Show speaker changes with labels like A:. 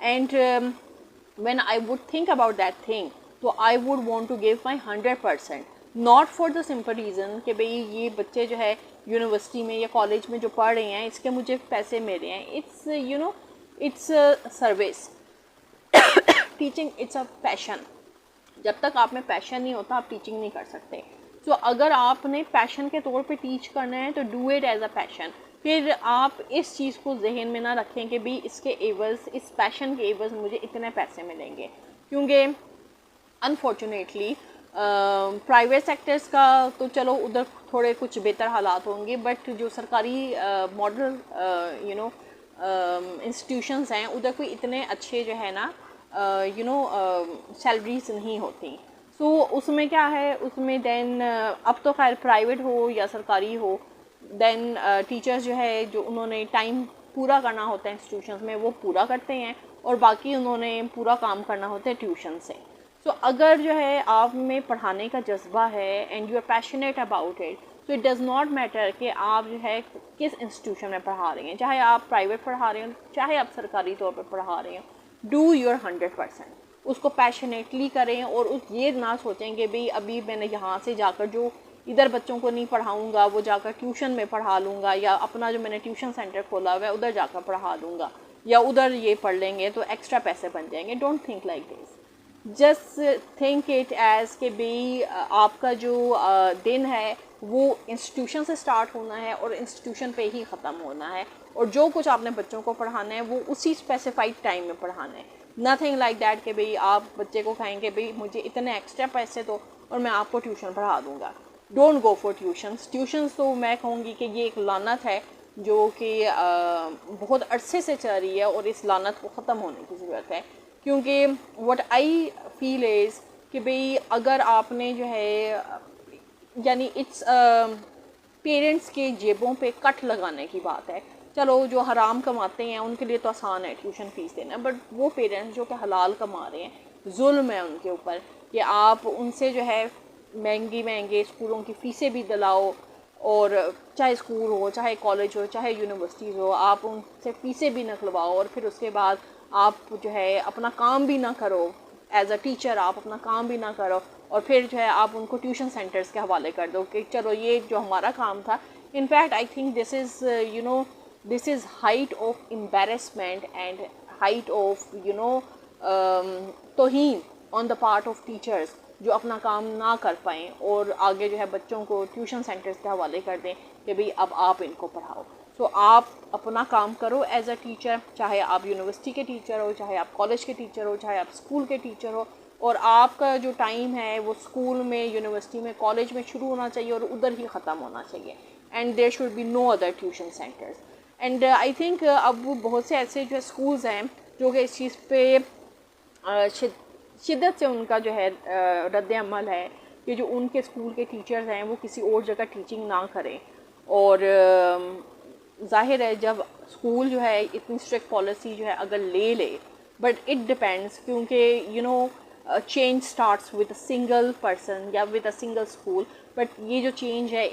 A: And when I would think about that thing, तो I would want to give my 100%, not for the simple reason कि भाई ये बच्चे जो है यूनिवर्सिटी में या कॉलेज में जो पढ़ रहे हैं इसके मुझे पैसे मिल रहे हैं. It's it's service. Teaching it's a passion. जब तक आप में पैशन नहीं होता आप टीचिंग नहीं कर सकते. तो अगर आपने पैशन के तौर पे टीच करना है तो do it as a passion. फिर आप इस चीज़ को जहन में ना रखें कि भाई इसके एवज़, इस पैशन के एवज़ मुझे इतने पैसे मिलेंगे, क्योंकि अनफॉर्चुनेटली प्राइवेट सेक्टर्स का तो चलो उधर थोड़े कुछ बेहतर हालात होंगे, बट जो सरकारी मॉडल इंस्टीट्यूशंस हैं उधर कोई इतने अच्छे जो है ना सैलरीज नहीं होती. सो उसमें क्या है, उसमें देन अब तो खैर प्राइवेट हो या सरकारी हो, देन टीचर्स जो है जो उन्होंने टाइम पूरा करना होता है इंस्टीट्यूशंस में वो पूरा करते हैं, और बाकी उन्होंने पूरा काम करना होता है ट्यूशन से. सो अगर जो है आप में पढ़ाने का जज्बा है and you are passionate about it, तो इट डज़ नॉट मैटर कि आप जो है किस इंस्टीट्यूशन में पढ़ा रहे हैं, चाहे आप प्राइवेट पढ़ा रहे हो चाहे आप सरकारी तौर पर पढ़ा रहे हो. Do your 100%. उसको पैशनेटली करें और उस ये ना सोचें कि भाई अभी मैंने यहाँ से जाकर जो इधर बच्चों को नहीं पढ़ाऊँगा वो जाकर ट्यूशन में पढ़ा लूँगा, या अपना जो मैंने ट्यूशन सेंटर खोला हुआ है उधर जाकर पढ़ा दूँगा, या उधर ये पढ़ लेंगे तो एक्स्ट्रा पैसे बन जाएंगे. Don't think like this. Just think it as कि भाई आपका जो दिन है वो इंस्टीट्यूशन से स्टार्ट होना है और इंस्टीट्यूशन पे ही ख़त्म होना है, और जो कुछ आपने बच्चों को पढ़ाना है वो उसी स्पेसिफाइड टाइम में पढ़ाना है. नथिंग लाइक दैट कि भाई आप बच्चे को कहेंगे भाई मुझे इतने एक्स्ट्रा पैसे दो और मैं आपको ट्यूशन पढ़ा दूँगा. Don't go for tuitions. तो मैं कहूँगी कि ये एक लानत है जो कि बहुत अरसे से चल रही है, और इस लानत को ख़त्म होने की ज़रूरत है. क्योंकि व्हाट आई फील इज़ कि भाई अगर आपने जो है यानी इट्स पेरेंट्स के जेबों पे कट लगाने की बात है. चलो जो हराम कमाते हैं उनके लिए तो आसान है ट्यूशन फ़ीस देना, बट वो पेरेंट्स जो कि हलाल कमा रहे हैं जुल्म है उनके ऊपर कि आप उनसे जो है महंगे स्कूलों की फ़ीसें भी दिलाओ, और चाहे स्कूल हो चाहे कॉलेज हो चाहे यूनिवर्सिटीज़ हो आप उनसे फ़ीसें भी निकलवाओ, और फिर उसके बाद आप जो है अपना काम भी ना करो एज अ टीचर, आप अपना काम भी ना करो, और फिर जो है आप उनको ट्यूशन सेंटर्स के हवाले कर दो कि चलो ये जो हमारा काम था. In fact I think this is this is height of embarrassment and height of तौहीन on the part of teachers जो अपना काम ना कर पाएँ और आगे जो है बच्चों को ट्यूशन सेंटर्स के हवाले कर दें कि भाई अब आप इनको पढ़ाओ. तो आप अपना काम करो एज अ टीचर, चाहे आप यूनिवर्सिटी के टीचर हो, चाहे आप कॉलेज के टीचर हो, चाहे आप स्कूल के टीचर हो, और आपका जो टाइम है वो स्कूल में, यूनिवर्सिटी में, कॉलेज में शुरू होना चाहिए और उधर ही ख़त्म होना चाहिए. And there should be no other tuition centres. And I think अब बहुत से ऐसे जो स्कूल्स हैं जो कि इस चीज़ पे शिद्दत से उनका जो है रद्द अमल है कि जो उनके स्कूल के टीचर्स हैं वो किसी और जगह टीचिंग ना करें. और ज़ाहिर है जब स्कूल जो है इतनी स्ट्रिक्ट पॉलिसी जो है अगर ले, बट इट डिपेंड्स, क्योंकि change starts with a single person या with a single school, but ये जो चेंज है